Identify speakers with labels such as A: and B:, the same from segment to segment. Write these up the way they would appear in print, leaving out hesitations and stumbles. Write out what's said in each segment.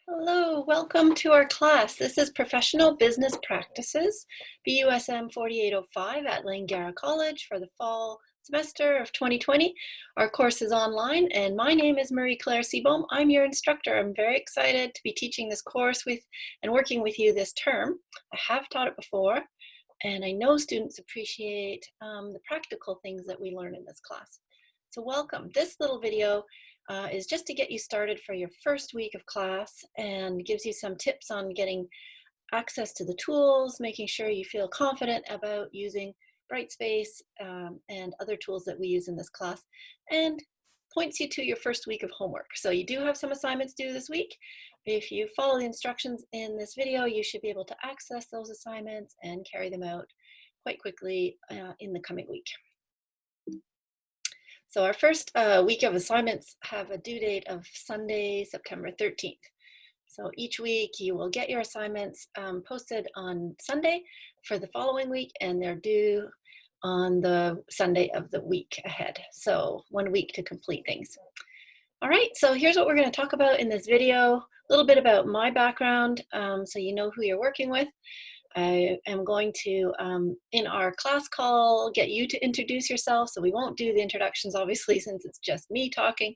A: Hello, welcome to our class. This is Professional Business Practices, BUSM 4805 at Langara College for the fall semester of 2020. Our course is online and my name is Marie-Claire Seebohm. I'm your instructor. I'm very excited to be teaching this course with and working with you this term. I have taught it before and I know students appreciate the practical things that we learn in this class. So welcome. This little video is just to get you started for your first week of class and gives you some tips on getting access to the tools, making sure you feel confident about using Brightspace and other tools that we use in this class, and points you to your first week of homework. So you do have some assignments due this week. If you follow the instructions in this video, you should be able to access those assignments and carry them out quite quickly in the coming week. So our first week of assignments have a due date of Sunday, September 13th. So each week you will get your assignments posted on Sunday for the following week, and they're due on the Sunday of the week ahead. So 1 week to complete things. All right, so here's what we're going to talk about in this video. A little bit about my background so you know who you're working with. I am going to, in our class call, get you to introduce yourself. So we won't do the introductions, obviously, since it's just me talking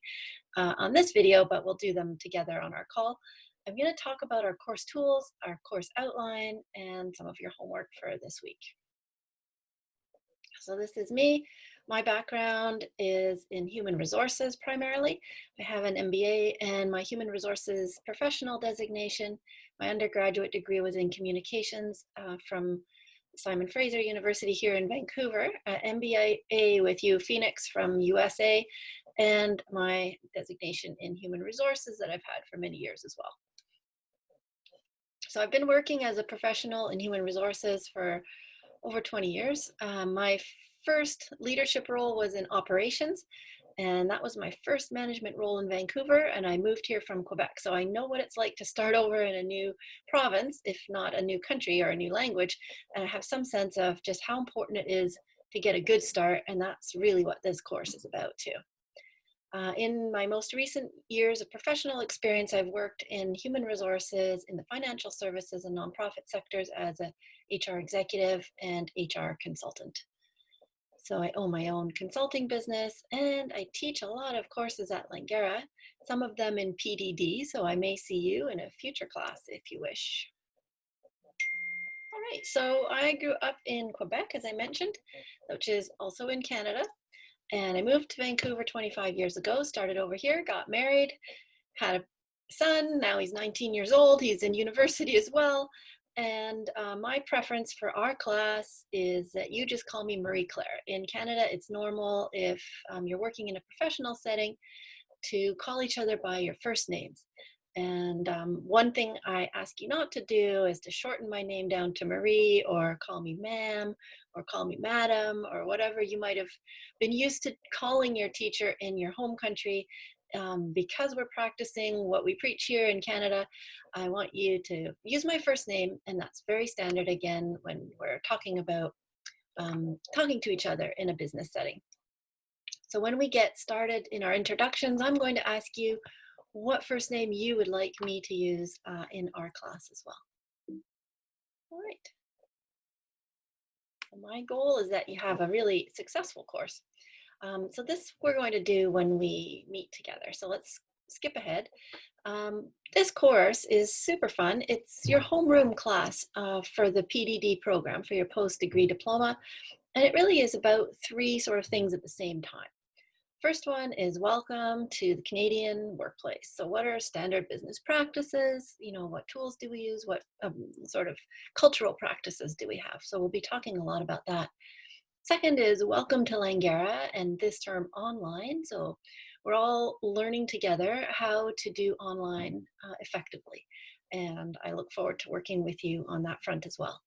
A: on this video, but we'll do them together on our call. I'm going to talk about our course tools, our course outline, and some of your homework for this week. So this is me. My background is in human resources primarily. I have an MBA and my human resources professional designation. My undergraduate degree was in communications from Simon Fraser University here in Vancouver, MBA with U Phoenix from USA, and my designation in human resources that I've had for many years as well. So I've been working as a professional in human resources for over 20 years. My first leadership role was in operations, and that was my first management role in Vancouver, and I moved here from Quebec. So I know what it's like to start over in a new province, if not a new country or a new language, and I have some sense of just how important it is to get a good start, and that's really what this course is about too. In my most recent years of professional experience, I've worked in human resources, in the financial services and nonprofit sectors as a HR executive and HR consultant. So I own my own consulting business and I teach a lot of courses at Langara, some of them in PDD, so I may see you in a future class if you wish. All right, so I grew up in Quebec, as I mentioned, which is also in Canada. And I moved to Vancouver 25 years ago, started over here, got married, had a son. Now he's 19 years old. He's in university as well. And my preference for our class is that you just call me Marie-Claire. In Canada, it's normal if you're working in a professional setting to call each other by your first names. And one thing I ask you not to do is to shorten my name down to Marie or call me ma'am or call me madam or whatever you might have been used to calling your teacher in your home country. Because we're practicing what we preach here in Canada, I want you to use my first name, and that's very standard again when we're talking about talking to each other in a business setting. So when we get started in our introductions, I'm going to ask you what first name you would like me to use in our class as well. All right. So my goal is that you have a really successful course. So this we're going to do when we meet together. So let's skip ahead. This course is super fun. It's your homeroom class for the PDD program, for your post-degree diploma. And it really is about three sort of things at the same time. First one is welcome to the Canadian workplace. So what are standard business practices? You know, what tools do we use? What sort of cultural practices do we have? So we'll be talking a lot about that. Second is welcome to Langara, and this term online. So we're all learning together how to do online effectively. And I look forward to working with you on that front as well.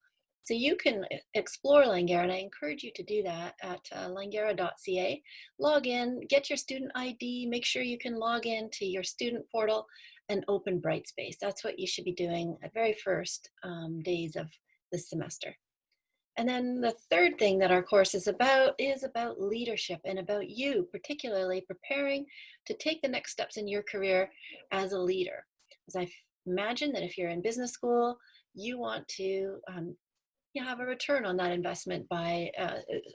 A: So you can explore Langara, and I encourage you to do that at langara.ca. Log in, get your student ID, make sure you can log in to your student portal and open Brightspace. That's what you should be doing at very first days of this semester. And then the third thing that our course is about leadership and about you, particularly preparing to take the next steps in your career as a leader. As I Imagine that if you're in business school, you want to have a return on that investment by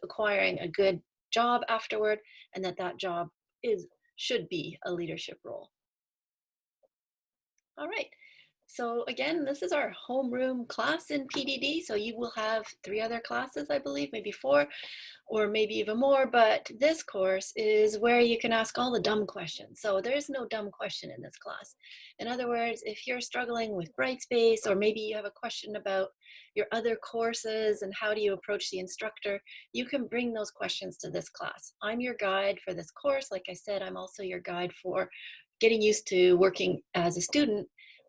A: acquiring a good job afterward, and that job should be a leadership role. All right. So again, this is our homeroom class in PDD. So you will have 3 other classes, I believe, maybe 4, or maybe even more, but this course is where you can ask all the dumb questions. So there's no dumb question in this class. In other words, if you're struggling with Brightspace, or maybe you have a question about your other courses and how do you approach the instructor, you can bring those questions to this class. I'm your guide for this course. Like I said, I'm also your guide for getting used to working as a student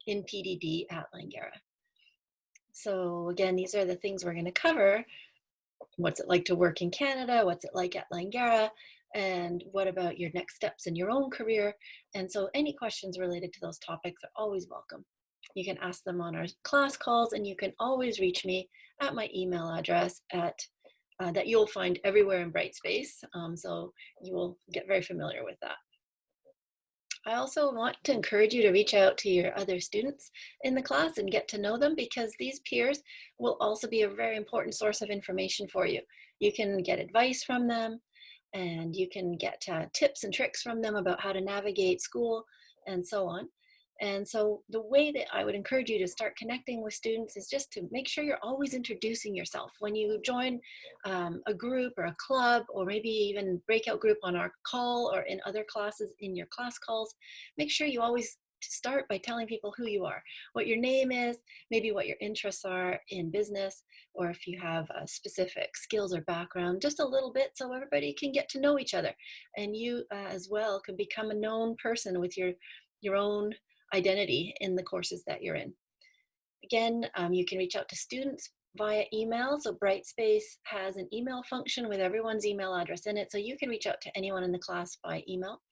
A: in PDD at Langara. So again, these are the things we're going to cover. What's it like to work in Canada? What's it like at Langara? And what about your next steps in your own career? And so any questions related to those topics are always welcome. You can ask them on our class calls, and you can always reach me at my email address that you'll find everywhere in Brightspace. So you will get very familiar with that. I also want to encourage you to reach out to your other students in the class and get to know them, because these peers will also be a very important source of information for you. You can get advice from them, and you can get tips and tricks from them about how to navigate school and so on. And so the way that I would encourage you to start connecting with students is just to make sure you're always introducing yourself. When you join a group or a club, or maybe even breakout group on our call or in other classes in your class calls, make sure you always start by telling people who you are, what your name is, maybe what your interests are in business, or if you have specific skills or background, just a little bit, so everybody can get to know each other. And you as well can become a known person with your own identity in the courses that you're in. Again, you can reach out to students via email. So Brightspace has an email function with everyone's email address in it. So you can reach out to anyone in the class by email.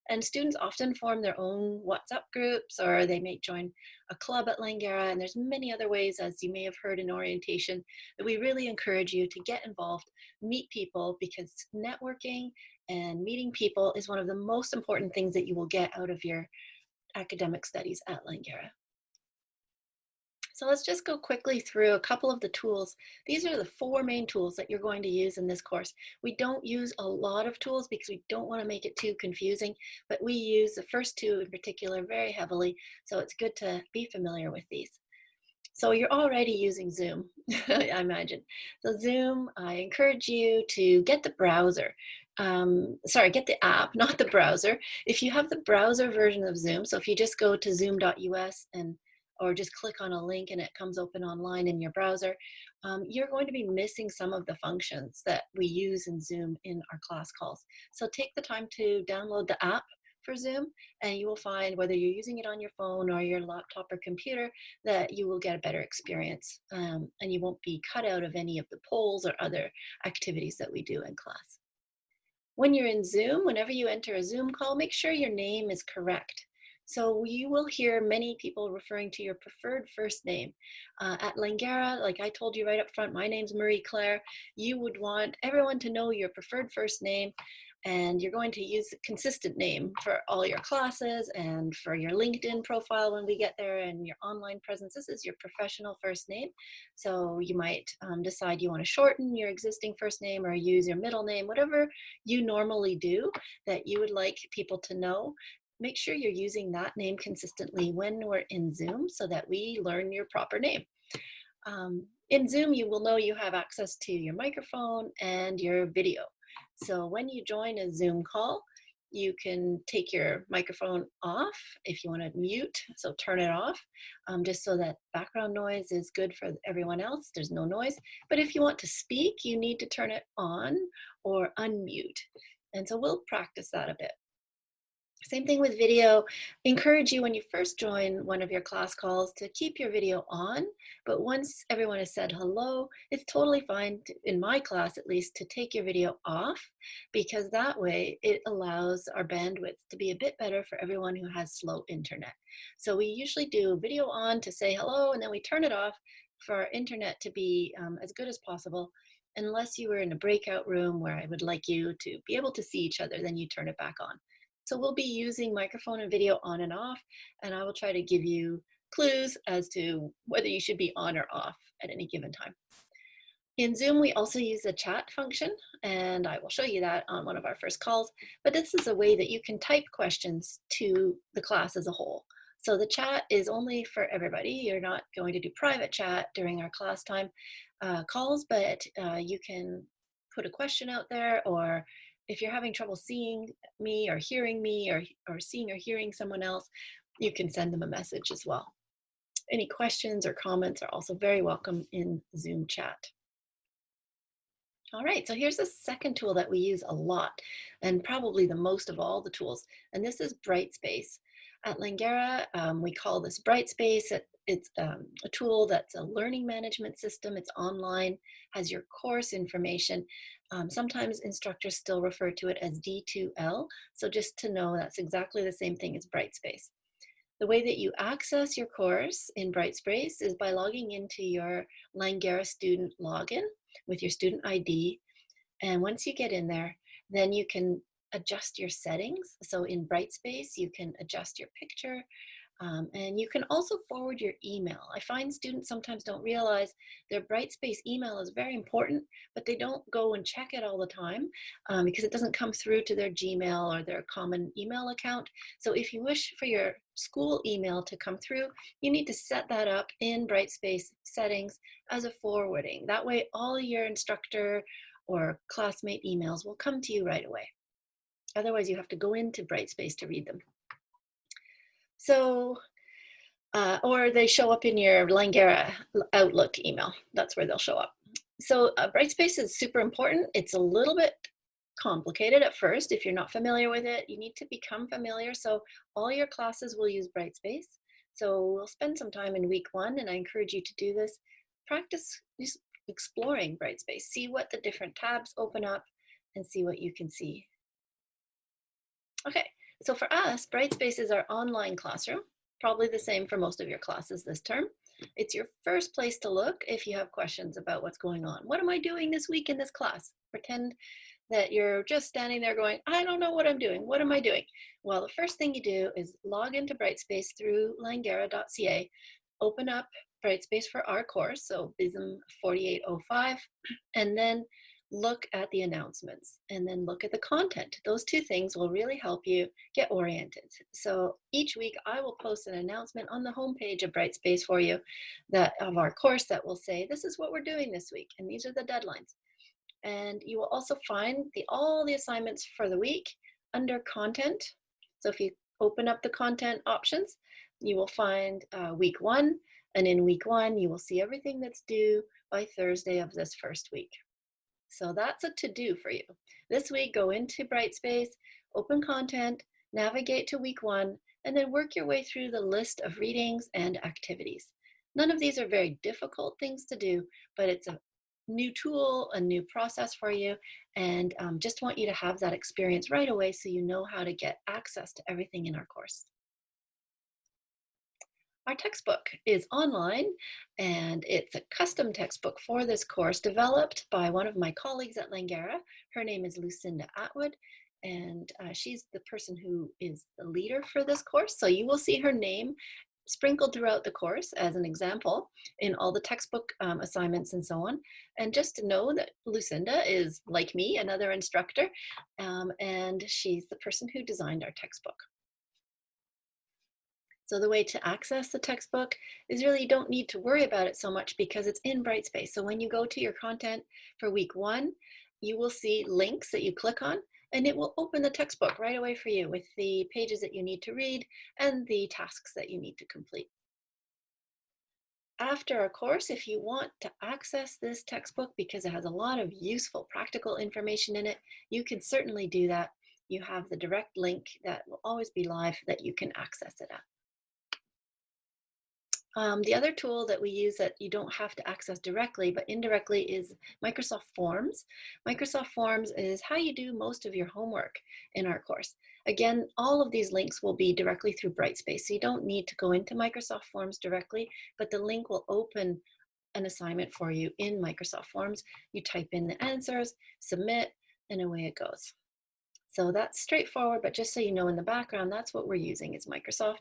A: And students often form their own WhatsApp groups, or they may join a club at Langara. And there's many other ways, as you may have heard in orientation, that we really encourage you to get involved, meet people, because networking and meeting people is one of the most important things that you will get out of your academic studies at Langara. So let's just go quickly through a couple of the tools. These are the 4 main tools that you're going to use in this course. We don't use a lot of tools because we don't want to make it too confusing, but we use the first 2 in particular very heavily, so it's good to be familiar with these. So you're already using Zoom, I imagine. So Zoom, I encourage you to get the browser. Get the app, not the browser. If you have the browser version of Zoom, so if you just go to zoom.us or just click on a link and it comes open online in your browser, you're going to be missing some of the functions that we use in Zoom in our class calls. So take the time to download the app for Zoom, and you will find, whether you're using it on your phone or your laptop or computer, that you will get a better experience, and you won't be cut out of any of the polls or other activities that we do in class. When you're in Zoom, whenever you enter a Zoom call, make sure your name is correct. So you will hear many people referring to your preferred first name. At Langara, like I told you right up front, my name's Marie Claire. You would want everyone to know your preferred first name, and you're going to use a consistent name for all your classes and for your LinkedIn profile when we get there, and your online presence. This is your professional first name. So you might decide you want to shorten your existing first name or use your middle name, whatever you normally do that you would like people to know. Make sure you're using that name consistently when we're in Zoom, so that we learn your proper name. In Zoom, you will know you have access to your microphone and your video. So when you join a Zoom call, you can take your microphone off if you want to mute, so turn it off, just so that background noise is good for everyone else. There's no noise. But if you want to speak, you need to turn it on or unmute. And so we'll practice that a bit. Same thing with video. Encourage you, when you first join one of your class calls, to keep your video on, but once everyone has said hello, it's totally fine, in my class at least, to take your video off, because that way it allows our bandwidth to be a bit better for everyone who has slow internet. So we usually do video on to say hello, and then we turn it off for our internet to be as good as possible. Unless you were in a breakout room where I would like you to be able to see each other, then you turn it back on. So we'll be using microphone and video on and off, and I will try to give you clues as to whether you should be on or off at any given time. In Zoom, we also use the chat function, and I will show you that on one of our first calls, but this is a way that you can type questions to the class as a whole. So the chat is only for everybody. You're not going to do private chat during our class time calls, but you can put a question out there, or if you're having trouble seeing me or hearing me, or seeing or hearing someone else, you can send them a message as well. Any questions or comments are also very welcome in Zoom chat. All right, so here's a second tool that we use a lot, and probably the most of all the tools, and this is Brightspace. At Langara, we call this Brightspace. It's a tool that's a learning management system. It's online, has your course information. Sometimes instructors still refer to it as D2L, so just to know that's exactly the same thing as Brightspace. The way that you access your course in Brightspace is by logging into your Langara student login with your student ID. And once you get in there, then you can adjust your settings. So in Brightspace, you can adjust your picture, and you can also forward your email. I find students sometimes don't realize their Brightspace email is very important, but they don't go and check it all the time because it doesn't come through to their Gmail or their common email account. So if you wish for your school email to come through, you need to set that up in Brightspace settings as a forwarding. That way all your instructor or classmate emails will come to you right away. Otherwise, you have to go into Brightspace to read them. So, or they show up in your Langara Outlook email. That's where they'll show up. So Brightspace is super important. It's a little bit complicated at first. If you're not familiar with it, you need to become familiar. So all your classes will use Brightspace. So we'll spend some time in week 1, and I encourage you to do this. Practice just exploring Brightspace. See what the different tabs open up and see what you can see. Okay, so for us, Brightspace is our online classroom, probably the same for most of your classes this term. It's your first place to look if you have questions about what's going on. What am I doing this week in this class? Pretend that you're just standing there going, I don't know what I'm doing. What am I doing? Well, the first thing you do is log into Brightspace through langara.ca, open up Brightspace for our course, so BUSM 4805, and then look at the announcements and then look at the content. Those two things will really help you get oriented. So each week I will post an announcement on the homepage of Brightspace for you that of our course that will say, this is what we're doing this week, and these are the deadlines. And you will also find all the assignments for the week under content. So if you open up the content options, you will find week 1, and in week 1 you will see everything that's due by Thursday of this first week. So that's a to-do for you. This week, go into Brightspace, open content, navigate to week 1, and then work your way through the list of readings and activities. None of these are very difficult things to do, but it's a new tool, a new process for you, and just want you to have that experience right away so you know how to get access to everything in our course. Our textbook is online, and it's a custom textbook for this course developed by one of my colleagues at Langara. Her name is Lucinda Atwood, and she's the person who is the leader for this course. So you will see her name sprinkled throughout the course as an example in all the textbook assignments and so on. And just to know that Lucinda is, like me, another instructor, and she's the person who designed our textbook. So the way to access the textbook is really you don't need to worry about it so much because it's in Brightspace. So when you go to your content for week 1, you will see links that you click on, and it will open the textbook right away for you with the pages that you need to read and the tasks that you need to complete. After a course, if you want to access this textbook because it has a lot of useful practical information in it, you can certainly do that. You have the direct link that will always be live that you can access it at. The other tool that we use that you don't have to access directly, but indirectly, is Microsoft Forms. Microsoft Forms is how you do most of your homework in our course. Again, all of these links will be directly through Brightspace, so you don't need to go into Microsoft Forms directly, but the link will open an assignment for you in Microsoft Forms. You type in the answers, submit, and away it goes. So that's straightforward, but just so you know in the background, that's what we're using is Microsoft.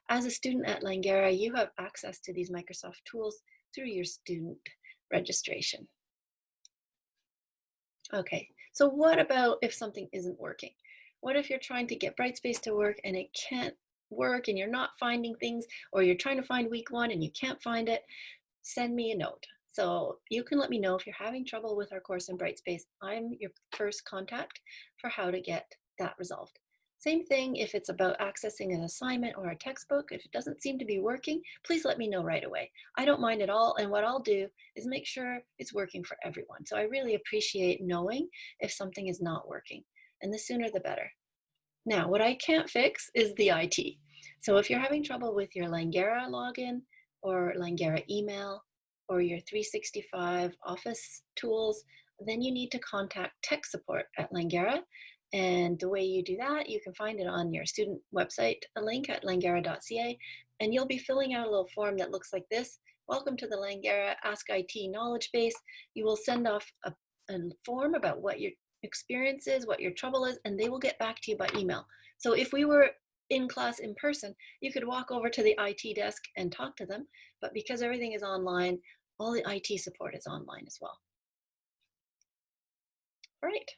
A: As a student at Langara, you have access to these Microsoft tools through your student registration. Okay, so what about if something isn't working? What if you're trying to get Brightspace to work and it can't work and you're not finding things, or you're trying to find week one and you can't find it? Send me a note. So you can let me know if you're having trouble with our course in Brightspace. I'm your first contact for how to get that resolved. Same thing if it's about accessing an assignment or a textbook. If it doesn't seem to be working, please let me know right away. I don't mind at all. And what I'll do is make sure it's working for everyone. So I really appreciate knowing if something is not working. And the sooner the better. Now, what I can't fix is the IT. So if you're having trouble with your Langara login or Langara email or your 365 Office tools, then you need to contact tech support at Langara. And the way you do that, you can find it on your student website, a link at langara.ca, and you'll be filling out a little form that looks like this. Welcome to the Langara Ask IT knowledge base. You will send off a form about what your experience is, what your trouble is, and they will get back to you by email. So if we were in class in person, you could walk over to the IT desk and talk to them. But because everything is online, all the IT support is online as well. All right.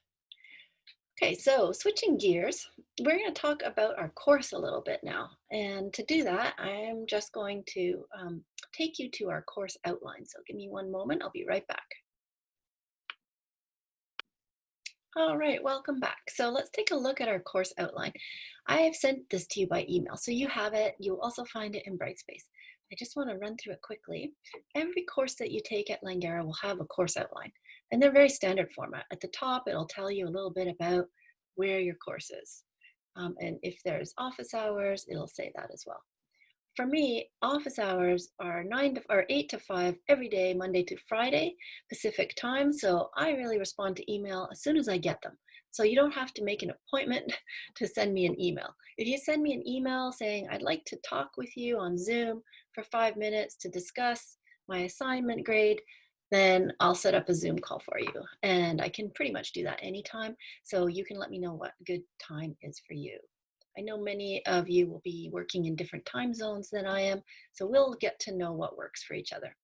A: Okay, so switching gears, we're going to talk about our course a little bit now. And to do that, I'm just going to take you to our course outline. So give me one moment, I'll be right back. All right, welcome back. So let's take a look at our course outline. I have sent this to you by email, so you have it. You'll also find it in Brightspace. I just want to run through it quickly. Every course that you take at Langara will have a course outline, and they're very standard format. At the top, it'll tell you a little bit about where your course is. And if there's office hours, it'll say that as well. For me, office hours are 8 to 5 every day, Monday to Friday, Pacific time. So I really respond to email as soon as I get them. So you don't have to make an appointment to send me an email. If you send me an email saying, I'd like to talk with you on Zoom for 5 minutes to discuss my assignment grade, then I'll set up a Zoom call for you. And I can pretty much do that anytime. So you can let me know what good time is for you. I know many of you will be working in different time zones than I am, so we'll get to know what works for each other.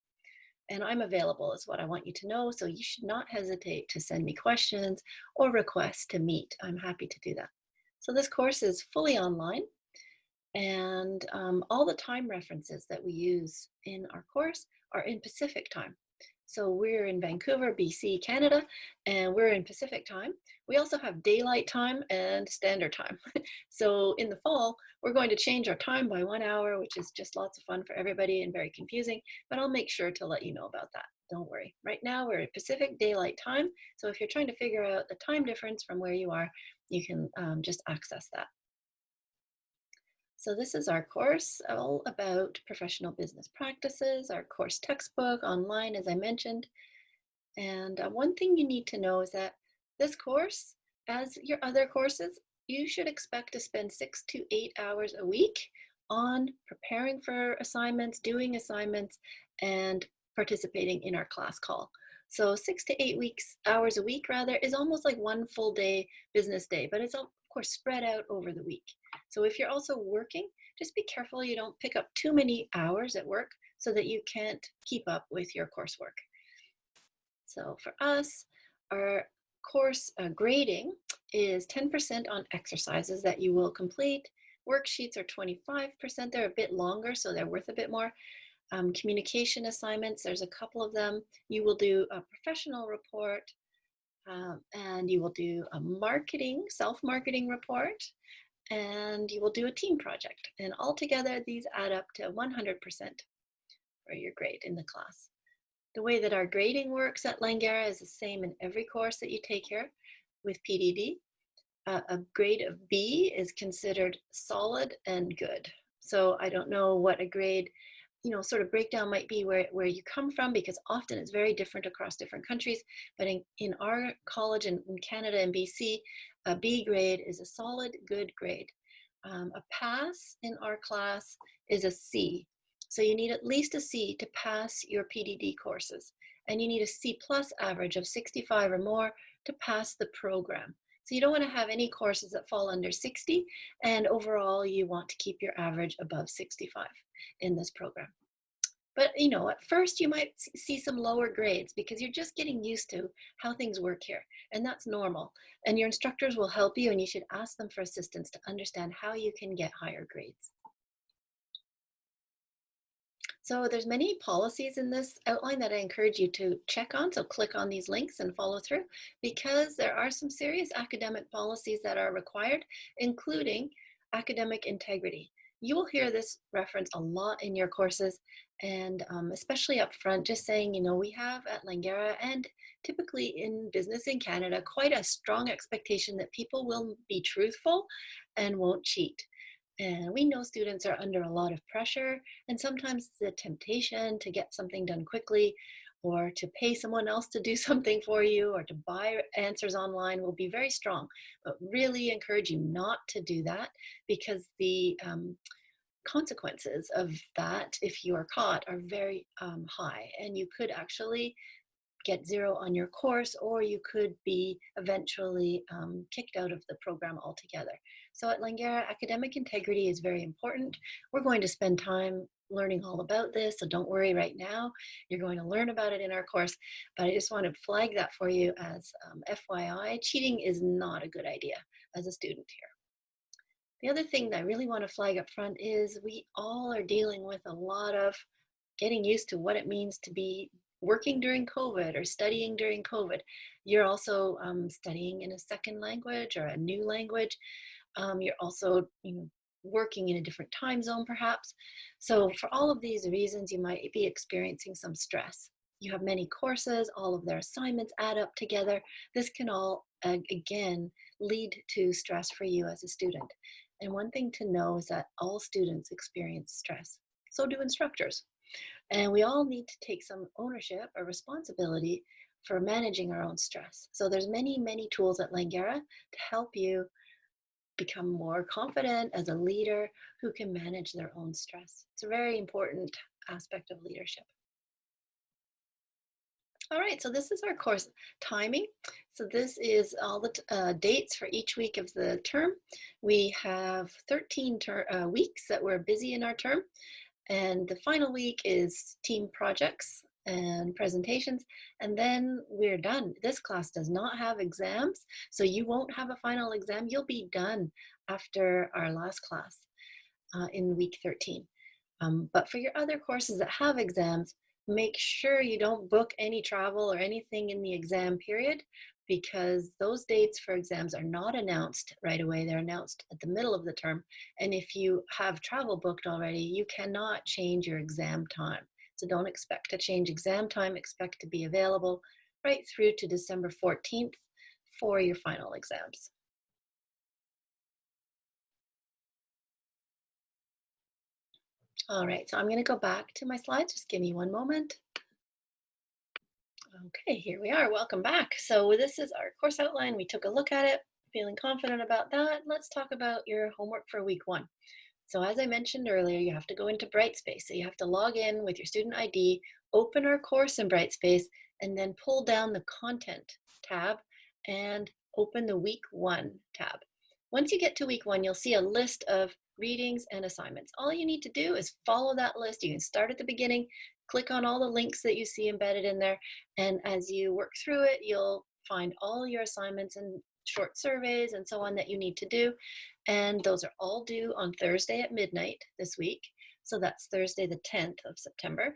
A: And I'm available is what I want you to know, so you should not hesitate to send me questions or requests to meet. I'm happy to do that. So this course is fully online, and all the time references that we use in our course are in Pacific time. So we're in Vancouver, BC, Canada, and we're in Pacific time. We also have daylight time and standard time. So in the fall, we're going to change our time by 1 hour, which is just lots of fun for everybody and very confusing, but I'll make sure to let you know about that. Don't worry. Right now we're at Pacific daylight time. So if you're trying to figure out the time difference from where you are, you can just access that. So this is our course all about professional business practices, our course textbook online, as I mentioned. And one thing you need to know is that this course, as your other courses, you should expect to spend 6 to 8 hours a week on preparing for assignments, doing assignments, and participating in our class call. So 6 to 8 hours a week rather is almost like one full day, business day, but it's of course spread out over the week. So if you're also working, just be careful you don't pick up too many hours at work so that you can't keep up with your coursework. So for us, our course grading is 10% on exercises that you will complete. Worksheets are 25%. They're a bit longer, so they're worth a bit more. Communication assignments, there's a couple of them. You will do a professional report, and you will do a self-marketing report, and you will do a team project. And altogether, these add up to 100% for your grade in the class. The way that our grading works at Langara is the same in every course that you take here with PDD. A grade of B is considered solid and good. So I don't know what a grade, sort of breakdown might be where you come from, because often it's very different across different countries. But in our college in Canada and BC, a B grade is a solid, good grade. A pass in our class is a C. So you need at least a C to pass your PDD courses. And you need a C plus average of 65 or more to pass the program. So you don't want to have any courses that fall under 60, and overall you want to keep your average above 65 in this program. But at first you might see some lower grades because you're just getting used to how things work here, and that's normal. And your instructors will help you, and you should ask them for assistance to understand how you can get higher grades. So there's many policies in this outline that I encourage you to check on. So click on these links and follow through, because there are some serious academic policies that are required, including academic integrity. You will hear this reference a lot in your courses, and especially up front, just saying, we have at Langara and typically in business in Canada, quite a strong expectation that people will be truthful and won't cheat. And we know students are under a lot of pressure, and sometimes the temptation to get something done quickly or to pay someone else to do something for you or to buy answers online will be very strong. But really encourage you not to do that, because the consequences of that, if you are caught, are very high, and you could actually get zero on your course, or you could be eventually kicked out of the program altogether. So at Langara, academic integrity is very important. We're going to spend time learning all about this, so don't worry right now. You're going to learn about it in our course, but I just want to flag that for you as FYI. Cheating is not a good idea as a student here. The other thing that I really want to flag up front is we all are dealing with a lot of getting used to what it means to be working during COVID or studying during COVID. You're also studying in a second language or a new language. You're also, working in a different time zone perhaps. So for all of these reasons, you might be experiencing some stress. You have many courses, all of their assignments add up together. This can all, again, lead to stress for you as a student. And one thing to know is that all students experience stress. So do instructors. And we all need to take some ownership or responsibility for managing our own stress. So there's many, many tools at Langara to help you become more confident as a leader who can manage their own stress. It's a very important aspect of leadership. All right, so this is our course timing. So this is all the dates for each week of the term. We have 13 weeks that we're busy in our term. And the final week is team projects and presentations, and then we're done. This class does not have exams, so you won't have a final exam. You'll be done after our last class in week 13. But for your other courses that have exams, make sure you don't book any travel or anything in the exam period, because those dates for exams are not announced right away. They're announced at the middle of the term. And if you have travel booked already, you cannot change your exam time. So don't expect to change exam time. Expect to be available right through to December 14th for your final exams. All right, so I'm going to go back to my slides. Just give me one moment. Okay, here we are. Welcome back. So this is our course outline. We took a look at it, feeling confident about that. Let's talk about your homework for week 1. So as I mentioned earlier, you have to go into Brightspace. So you have to log in with your student ID, open our course in Brightspace, and then pull down the Content tab and open the Week 1 tab. Once you get to week 1, you'll see a list of readings and assignments. All you need to do is follow that list. You can start at the beginning, click on all the links that you see embedded in there, and as you work through it, you'll find all your assignments and short surveys and so on that you need to do. And those are all due on Thursday at midnight this week. So that's Thursday, the 10th of September.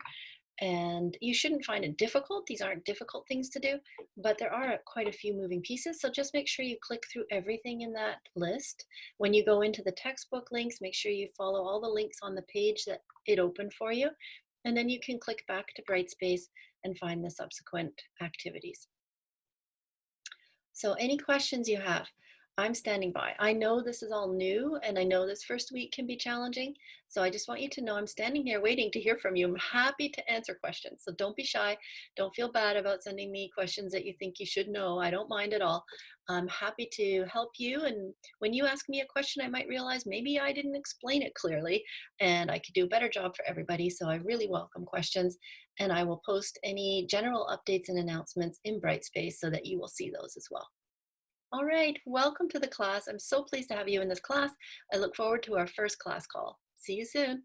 A: And you shouldn't find it difficult. These aren't difficult things to do, but there are quite a few moving pieces. So just make sure you click through everything in that list. When you go into the textbook links, make sure you follow all the links on the page that it opened for you. And then you can click back to Brightspace and find the subsequent activities. So any questions you have, I'm standing by. I know this is all new, and I know this first week can be challenging. So I just want you to know I'm standing here waiting to hear from you. I'm happy to answer questions. So don't be shy. Don't feel bad about sending me questions that you think you should know. I don't mind at all. I'm happy to help you. And when you ask me a question, I might realize maybe I didn't explain it clearly, and I could do a better job for everybody. So I really welcome questions, and I will post any general updates and announcements in Brightspace so that you will see those as well. All right, welcome to the class. I'm so pleased to have you in this class. I look forward to our first class call. See you soon.